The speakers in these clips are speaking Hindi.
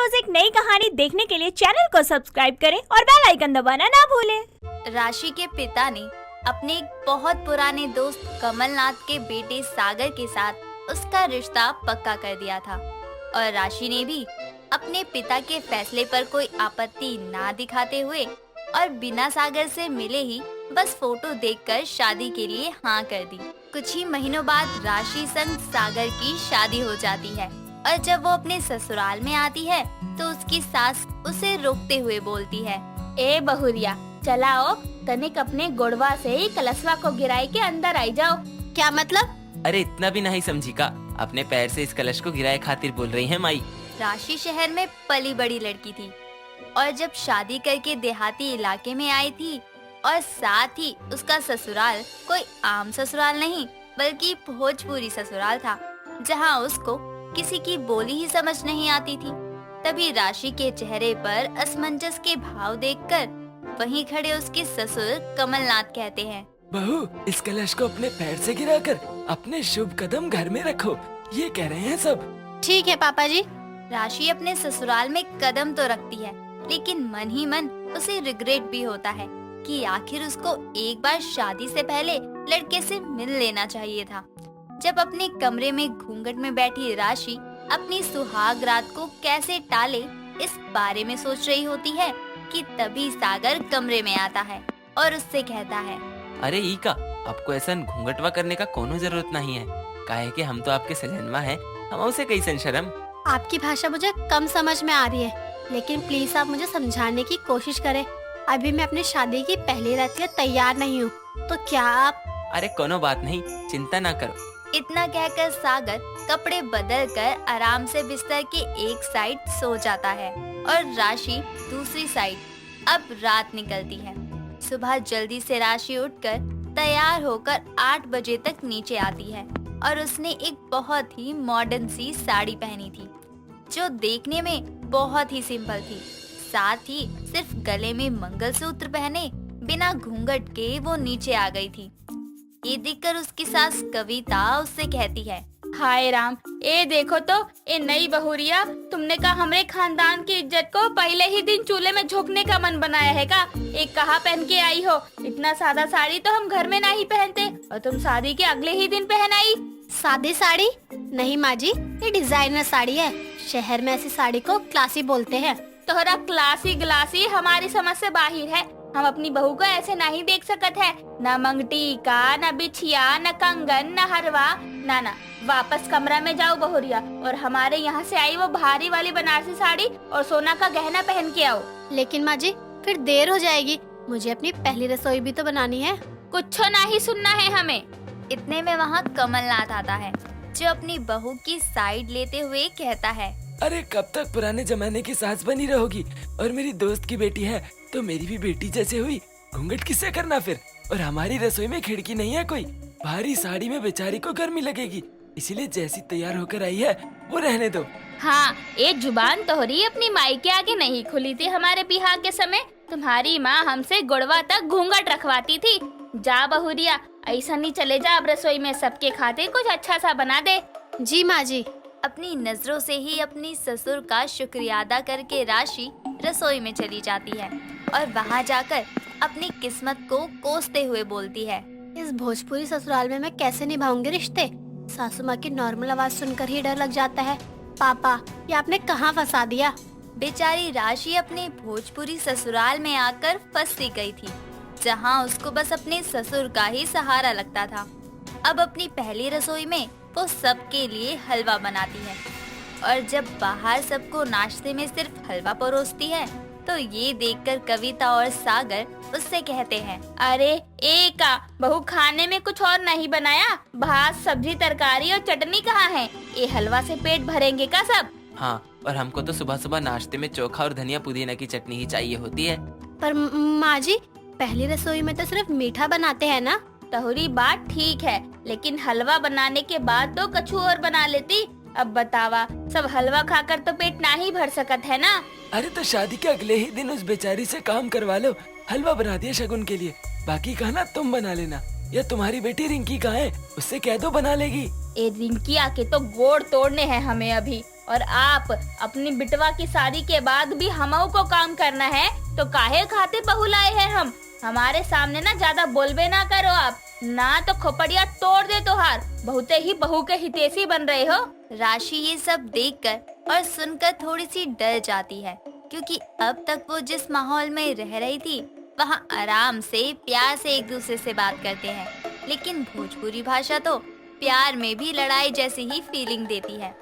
रोज एक नई कहानी देखने के लिए चैनल को सब्सक्राइब करें और बेल आइकन दबाना ना भूलें। राशि के पिता ने अपने एक बहुत पुराने दोस्त कमलनाथ के बेटे सागर के साथ उसका रिश्ता पक्का कर दिया था और राशि ने भी अपने पिता के फैसले पर कोई आपत्ति ना दिखाते हुए और बिना सागर से मिले ही बस फोटो देखकर शादी के लिए हाँ कर दी। कुछ ही महीनों बाद राशि संग सागर की शादी हो जाती है और जब वो अपने ससुराल में आती है तो उसकी सास उसे रोकते हुए बोलती है, ए बहुरिया, चलाओ तनिक अपने गोड़वा से ही कलशवा को गिराई के अंदर आई जाओ। क्या मतलब? अरे इतना भी नहीं समझी का, अपने पैर से इस कलश को गिराए खातिर बोल रही है माई। राशि शहर में पली बड़ी लड़की थी और जब शादी करके देहाती इलाके में आई थी और साथ ही उसका ससुराल कोई आम ससुराल नहीं बल्कि भोजपुरी ससुराल था जहां उसको किसी की बोली ही समझ नहीं आती थी। तभी राशि के चेहरे पर असमंजस के भाव देखकर वहीं खड़े उसके ससुर कमलनाथ कहते हैं, बहू, इस कलश को अपने पैर से गिराकर अपने शुभ कदम घर में रखो, ये कह रहे हैं सब। ठीक है पापा जी। राशि अपने ससुराल में कदम तो रखती है लेकिन मन ही मन उसे रिग्रेट भी होता है कि आखिर उसको एक बार शादी से पहले लड़के से मिल लेना चाहिए था। जब अपने कमरे में घूंघट में बैठी राशि अपनी सुहाग रात को कैसे टाले इस बारे में सोच रही होती है कि तभी सागर कमरे में आता है और उससे कहता है, अरे ई का, आपको ऐसा घूंघटवा करने का कोनो जरूरत नहीं है, काहे कि हम तो आपके सजनवा हैं, हम उसे कैसन शर्म। आपकी भाषा मुझे कम समझ में आ रही है, लेकिन प्लीज आप मुझे समझाने की कोशिश करें। अभी मैं अपनी शादी की पहली रात के लिए तैयार नहीं हूँ, तो क्या आप? अरे कोनो बात नहीं, चिंता ना करो। इतना कहकर सागर कपड़े बदल कर आराम से बिस्तर के एक साइड सो जाता है और राशि दूसरी साइड। अब रात निकलती है। सुबह जल्दी से राशि उठकर तैयार होकर 8 बजे तक नीचे आती है और उसने एक बहुत ही मॉडर्न सी साड़ी पहनी थी जो देखने में बहुत ही सिंपल थी। साथ ही सिर्फ गले में मंगलसूत्र पहने बिना घूंघट के वो नीचे आ गई थी। ये देखकर उसकी सास कविता उससे कहती है, हाय राम, ए देखो तो ए नई बहुरिया, तुमने का हमरे खानदान की इज्जत को पहले ही दिन चूल्हे में झोंकने का मन बनाया है का? एक कहा पहन के आई हो? इतना सादा साड़ी तो हम घर में नहीं पहनते और तुम शादी के अगले ही दिन पहन आई। सादी साड़ी नहीं माँ जी, ये डिजाइनर साड़ी है। शहर में ऐसी साड़ी को क्लासी बोलते हैं। तोहरा क्लासी ग्लासी हमारी समझ से बाहर है। हम अपनी बहू को ऐसे नहीं देख सकत है, न मंगटी का, न बिछिया, न कंगन, न हरवा। ना, वापस कमरा में जाओ बहुरिया और हमारे यहाँ से आई वो भारी वाली बनारसी साड़ी और सोना का गहना पहन के आओ। लेकिन माँ जी, फिर देर हो जाएगी, मुझे अपनी पहली रसोई भी तो बनानी है। कुछ नहीं सुनना है हमें। इतने में वहाँ कमलनाथ आता है जो अपनी बहू की साइड लेते हुए कहता है, अरे कब तक पुराने जमाने की सास बनी रहोगी? और मेरी दोस्त की बेटी है तो मेरी भी बेटी जैसे हुई, घूंघट किससे करना फिर? और हमारी रसोई में खिड़की नहीं है कोई, भारी साड़ी में बेचारी को गर्मी लगेगी, इसीलिए जैसी तैयार होकर आई है वो रहने दो। हाँ, ये जुबान तोहरी अपनी माई के आगे नहीं खुली थी। हमारे बिहार के समय तुम्हारी माँ हमसे गुड़वा तक घूंघट रखवाती थी। जा बहुरिया, ऐसा नहीं चले जा, अब रसोई में सबके खातिर कुछ अच्छा सा बना दे। जी माँ जी। अपनी नजरों से ही अपनी ससुर का शुक्रिया अदा करके राशि रसोई में चली जाती है और वहाँ जाकर अपनी किस्मत को कोसते हुए बोलती है, इस भोजपुरी ससुराल में मैं कैसे निभाऊंगी रिश्ते? सासू माँ की नॉर्मल आवाज सुनकर ही डर लग जाता है। पापा, ये आपने कहाँ फंसा दिया? बेचारी राशि अपने भोजपुरी ससुराल में आकर फंस सी गई थी जहाँ उसको बस अपने ससुर का ही सहारा लगता था। अब अपनी पहली रसोई में वो सबके लिए हलवा बनाती है और जब बाहर सबको नाश्ते में सिर्फ हलवा परोसती है तो ये देखकर कविता और सागर उससे कहते हैं, अरे एका बहू, खाने में कुछ और नहीं बनाया? भात, सब्जी, तरकारी और चटनी कहाँ है? ये हलवा से पेट भरेंगे का सब? हाँ, और हमको तो सुबह सुबह नाश्ते में चोखा और धनिया पुदीना की चटनी ही चाहिए होती है। पर माँ जी, पहली रसोई में तो सिर्फ मीठा बनाते हैं ना? तोहरी बात ठीक है, लेकिन हलवा बनाने के बाद तो कछु और बना लेती। अब बतावा, सब हलवा खाकर तो पेट ना ही भर सकत है ना? अरे तो शादी के अगले ही दिन उस बेचारी से काम करवा लो, हलवा बना दिया शगुन के लिए, बाकी खाना तुम बना लेना। या तुम्हारी बेटी रिंकी कहाँ है, उससे कह दो बना लेगी। ए रिंकी आके तो गोड़ तोड़ने हैं हमें अभी। और आप अपनी बिटवा की शादी के बाद भी हमऊ को काम करना है तो काहे खातिर बहू लाए हैं हम। हमारे सामने ना ज्यादा बोलबे ना करो आप, ना तो खोपड़िया तोड़ दे तोहार। बहुते ही बहू के हितैषी बन रहे हो। राशि ये सब देखकर और सुनकर थोड़ी सी डर जाती है, क्योंकि अब तक वो जिस माहौल में रह रही थी वहाँ आराम से प्यार से एक दूसरे से बात करते हैं, लेकिन भोजपुरी भाषा तो प्यार में भी लड़ाई जैसी ही फीलिंग देती है।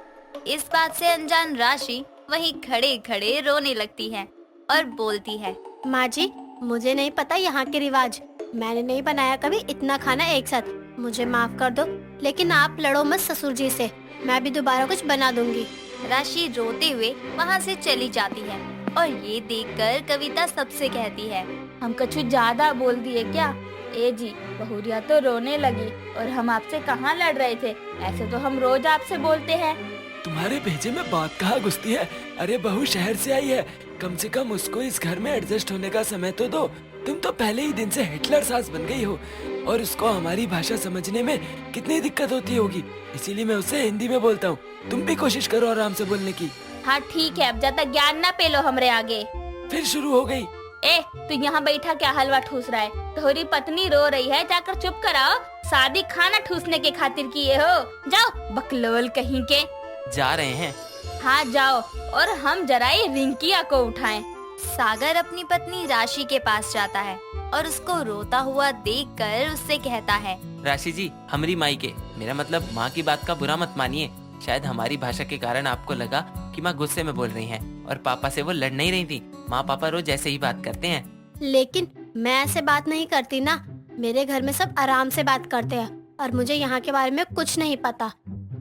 इस बात से अनजान राशि वहीं खड़े खड़े रोने लगती है और बोलती है, माँ जी, मुझे नहीं पता यहाँ के रिवाज, मैंने नहीं बनाया कभी इतना खाना एक साथ, मुझे माफ कर दो, लेकिन आप लड़ो मत ससुर जी से, मैं भी दोबारा कुछ बना दूंगी। राशि रोते हुए वहाँ से चली जाती है और ये देखकर कविता सबसे कहती है, हम कुछ ज्यादा बोल दिए क्या? ए जी, बहुरिया तो रोने लगी और हम आपसे कहाँ लड़ रहे थे, ऐसे तो हम रोज आपसे बोलते हैं। तुम्हारे भेजे में बात कहाँ घुसती है? अरे बहू शहर से आई है, कम से कम उसको इस घर में एडजस्ट होने का समय तो दो। तुम तो पहले ही दिन से हिटलर सास बन गई हो और उसको हमारी भाषा समझने में कितनी दिक्कत होती होगी, इसीलिए मैं उससे हिंदी में बोलता हूँ। तुम भी कोशिश करो आराम से बोलने की। हाँ ठीक है, अब ज्यादा ज्ञान ना पेलो हमरे आगे। फिर शुरू हो गई। ए, तू यहाँ बैठा क्या हलवा ठूस रहा है? तुम्हारी पत्नी रो रही है, जाकर चुप कराओ। शादी खाना ठूसने के खातिर किए हो? जाओ बकलोल कहीं के। जा रहे हैं। हाँ जाओ, और हम जरा ये रिंकिया को उठाएं। सागर अपनी पत्नी राशि के पास जाता है और उसको रोता हुआ देखकर उससे कहता है, राशि जी, हमारी माई के, मेरा मतलब माँ की बात का बुरा मत मानिए। शायद हमारी भाषा के कारण आपको लगा कि माँ गुस्से में बोल रही हैं और पापा से वो लड़ नहीं रही थी। माँ पापा रोज ऐसे ही बात करते हैं। लेकिन मैं ऐसे बात नहीं करती ना, मेरे घर में सब आराम से बात करते हैं और मुझे यहाँ के बारे में कुछ नहीं पता,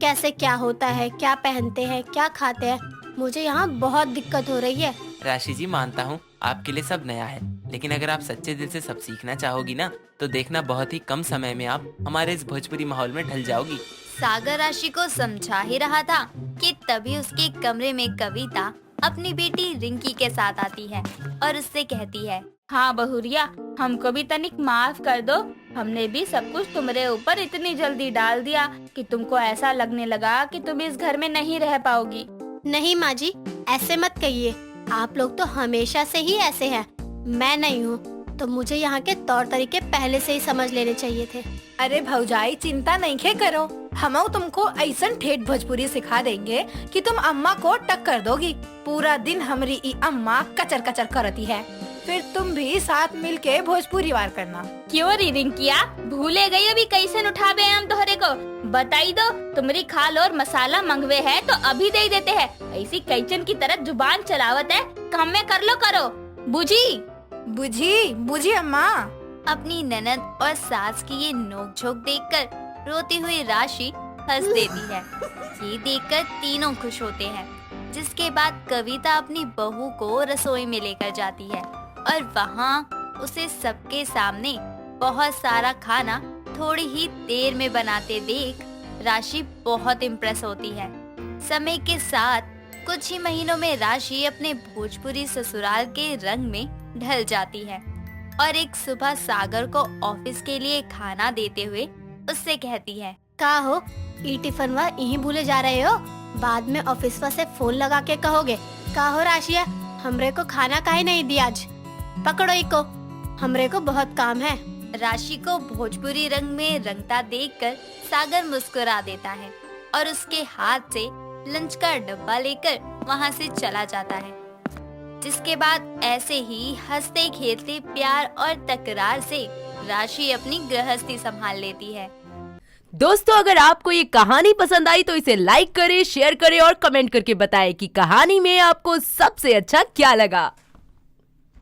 कैसे क्या होता है, क्या पहनते हैं, क्या खाते हैं। मुझे यहाँ बहुत दिक्कत हो रही है। राशि जी, मानता हूँ आपके लिए सब नया है, लेकिन अगर आप सच्चे दिल से सब सीखना चाहोगी ना, तो देखना बहुत ही कम समय में आप हमारे इस भोजपुरी माहौल में ढल जाओगी। सागर राशि को समझा ही रहा था कि तभी उसके कमरे में कविता अपनी बेटी रिंकी के साथ आती है और उससे कहती है, हाँ बहुरिया, हमको भी तनिक माफ कर दो। हमने भी सब कुछ तुम्हारे ऊपर इतनी जल्दी डाल दिया कि तुमको ऐसा लगने लगा कि तुम इस घर में नहीं रह पाओगी। नहीं माँ जी, ऐसे मत कहिए, आप लोग तो हमेशा से ही ऐसे हैं। मैं नहीं हूँ तो मुझे यहाँ के तौर तरीके पहले से ही समझ लेने चाहिए थे। अरे भौजाई, चिंता नहीं खे करो, हम तुमको ऐसन ठेठ भोजपुरी सिखा देंगे कि तुम अम्मा को टक्कर दोगी। पूरा दिन हमारी ई अम्मा कचर कचर करती है, फिर तुम भी साथ मिलके भोजपुरी वार करना। क्यों री रिंकिया, भूले गई अभी कैसे उठाबे हम तोहरे को? बताई दो, तुम्हारी खाल और मसाला मंगवे है तो अभी दे देते हैं। ऐसी कैचन की तरह जुबान चलावत है, काम में कर लो करो। बुझी बुझी बुझी अम्मा। अपनी ननद और सास की ये नोकझोंक देखकर रोती हुई राशि हंस देती है। ये देखकर तीनों खुश होते हैं, जिसके बाद कविता अपनी बहू को रसोई में लेकर जाती है और वहाँ उसे सबके सामने बहुत सारा खाना थोड़ी ही देर में बनाते देख राशि बहुत इम्प्रेस होती है। समय के साथ कुछ ही महीनों में राशि अपने भोजपुरी ससुराल के रंग में ढल जाती है और एक सुबह सागर को ऑफिस के लिए खाना देते हुए उससे कहती है, का हो, ई टिफिनवा यहीं भूले जा रहे हो? बाद में ऑफिसवा से फोन लगा के कहोगे, का हो राशिया, हमरे को खाना काहे नहीं दिया आज? पकड़ो इको, हमरे को बहुत काम है। राशि को भोजपुरी रंग में रंगता देखकर सागर मुस्कुरा देता है और उसके हाथ से लंच का डब्बा लेकर वहाँ से चला जाता है। जिसके बाद ऐसे ही हंसते खेलते प्यार और तकरार से राशि अपनी गृहस्थी संभाल लेती है। दोस्तों, अगर आपको ये कहानी पसंद आई तो इसे लाइक करें, शेयर करें और कमेंट करके बताएं कि कहानी में आपको सबसे अच्छा क्या लगा।